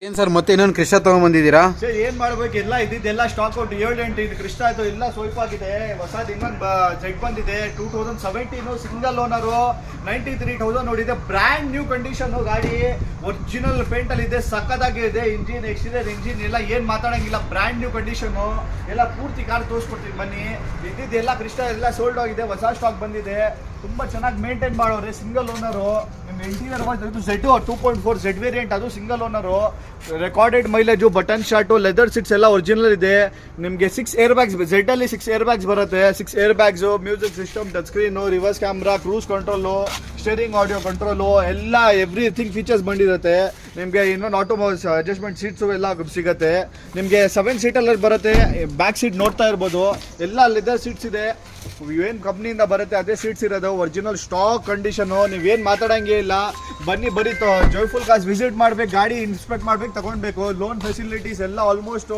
ಏನ್ ಸರ್ ಮತ್ತೆ ಇನ್ನೊಂದು ಕೃಷ್ಣ ತಗೊಂಡ್ಬಂದಿದ್ದೀರಾ? ಸರ್ ಏನ್ ಮಾಡ್ಬೇಕು, ಎಲ್ಲ ಇದ್ದಿದ್ದೆಲ್ಲ ಸ್ಟಾಕ್ ಔಟ್ 7-8 ಇದು ಕೃಷ್ಣ ಆಯ್ತು, ಎಲ್ಲ ಸ್ವೈಪ್ ಆಗಿದೆ. ಹೊಸದು ಇನ್ನೊಂದು ಜೆಟ್ ಬಂದಿದೆ 2017 ಸಿಂಗಲ್ ಓನರು 93,000 ನೋಡಿದೆ. ಬ್ರ್ಯಾಂಡ್ ನ್ಯೂ ಕಂಡೀಷನ್ ಗಾಡಿ, ಒರಿಜಿನಲ್ ಪೇಂಟ್ ಅಲ್ಲಿ ಇದೆ, ಸಕ್ಕದಾಗಿದೆ. ಇಂಜಿನ್ ಎಕ್ಸ್ಟೀರಿಯರ್ ಇಂಜಿನ್ ಎಲ್ಲ ಏನ್ ಮಾತಾಡಂಗಿಲ್ಲ, ಬ್ರ್ಯಾಂಡ್ ನ್ಯೂ ಕಂಡೀಷನ್. ಎಲ್ಲ ಪೂರ್ತಿ ಕಾರ್ ತೋರಿಸ್ಕೊಡ್ತೀನಿ ಬನ್ನಿ. ಇದ್ದಿದ್ದೆಲ್ಲ ಕೃಷ್ಣ ಎಲ್ಲ ಸೋಲ್ಡ್ ಆಗಿದೆ, ಹೊಸ ಸ್ಟಾಕ್ ಬಂದಿದೆ. ತುಂಬಾ ಚೆನ್ನಾಗಿ ಮೇಂಟೈನ್ ಮಾಡೋರೆ, ಸಿಂಗಲ್ ಓನರು. ನಿಮ್ಮ ಇಂಟೀರಿಯರ್ ಇದು Z 2.4 Z ವೇರಿಯಂಟ್, ಅದು single owner. Recorded mileage, button short, leather seats ಎಲ್ಲ ಒರಿಜಿನಲ್ ಇದೆ. ನಿಮಗೆ 6 ಏರ್ ಬ್ಯಾಗ್ಸ್, Z ಅಲ್ಲಿ 6 ಏರ್ ಬ್ಯಾಗ್ಸ್ ಬರುತ್ತೆ. 6 air bags, music system, touch screen, reverse camera, cruise control, steering audio control, ಎಲ್ಲ everything features ಬಂದಿರುತ್ತೆ. ನಿಮಗೆ ಇನ್ನೊಂದು ಆಟೋ ಅಡ್ಜಸ್ಟ್ಮೆಂಟ್ ಸೀಟ್ಸು ಎಲ್ಲ ಸಿಗುತ್ತೆ. ನಿಮಗೆ 7 ಸೀಟಲ್ಲಿ ಬರುತ್ತೆ. ಬ್ಯಾಕ್ ಸೀಟ್ ನೋಡ್ತಾ ಇರ್ಬೋದು, ಎಲ್ಲ ಲೆದರ್ ಸೀಟ್ಸ್ ಇದೆ. ಏನು ಕಂಪ್ನಿಯಿಂದ ಬರುತ್ತೆ ಅದೇ ಸೀಟ್ಸ್ ಇರೋದು, ಒರಿಜಿನಲ್ ಸ್ಟಾಕ್ ಕಂಡೀಷನು. ನೀವೇನು ಮಾತಾಡಂಗೆ ಇಲ್ಲ, ಬನ್ನಿ ಬರೀ ಜೋಯ್ಫುಲ್ ಕಾರ್ಸ್ ವಿಸಿಟ್ ಮಾಡ್ಬೇಕು, ಗಾಡಿ ಇನ್ಸ್ಪೆಕ್ಟ್ ಮಾಡ್ಬೇಕು, ತಗೊಳ್ಬೇಕು. ಲೋನ್ ಫೆಸಿಲಿಟೀಸ್ ಎಲ್ಲ almost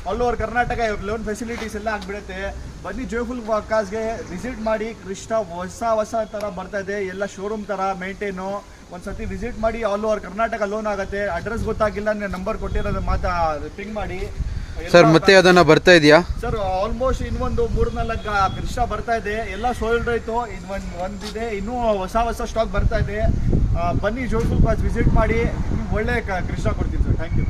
all over Karnataka loan facilities ಎಲ್ಲ ಆಗಿಬಿಡುತ್ತೆ. ಬನ್ನಿ ಜೋಯ್ಫುಲ್ ಕಾರ್ಸ್ಗೆ ವಿಸಿಟ್ ಮಾಡಿ. ಕೃಷ್ಣ ಹೊಸ ಥರ ಬರ್ತಾ ಇದೆ, ಎಲ್ಲ ಶೋರೂಮ್ ಥರ ಮೇಂಟೈನು. ಒಂದ್ಸತಿ ವಿಸಿಟ್ ಮಾಡಿ, ಆಲ್ ಓವರ್ ಕರ್ನಾಟಕ ಲೋನ್ ಆಗುತ್ತೆ. ಅಡ್ರೆಸ್ ಗೊತ್ತಾಗಿಲ್ಲ, ನೀವು ನಂಬರ್ ಕೊಟ್ಟಿರೋದು ಪಿಂಗ್ ಮಾಡಿ. ಸರ್ ಮತ್ತೆ ಅದನ್ನ ಬರ್ತಾ ಇದೆಯಾ? ಸರ್ ಆಲ್ಮೋಸ್ಟ್ ಇನ್ನೊಂದು 3-4 ಕೃಷ್ಣ ಬರ್ತಾ ಇದೆ, ಎಲ್ಲ ಸೋಲ್ಡ್ ಆಯ್ತು. ಒಂದಿದೆ, ಇನ್ನೂ ಹೊಸ ಸ್ಟಾಕ್ ಬರ್ತಾ ಇದೆ. ಬನ್ನಿ ಜೋಯ್ಫುಲ್ ಕಾರ್ಸ್ ವಿಸಿಟ್ ಮಾಡಿ, ಒಳ್ಳೆ ಕೃಷ್ಣ ಕೊಡ್ತೀನಿ ಸರ್. Thank you.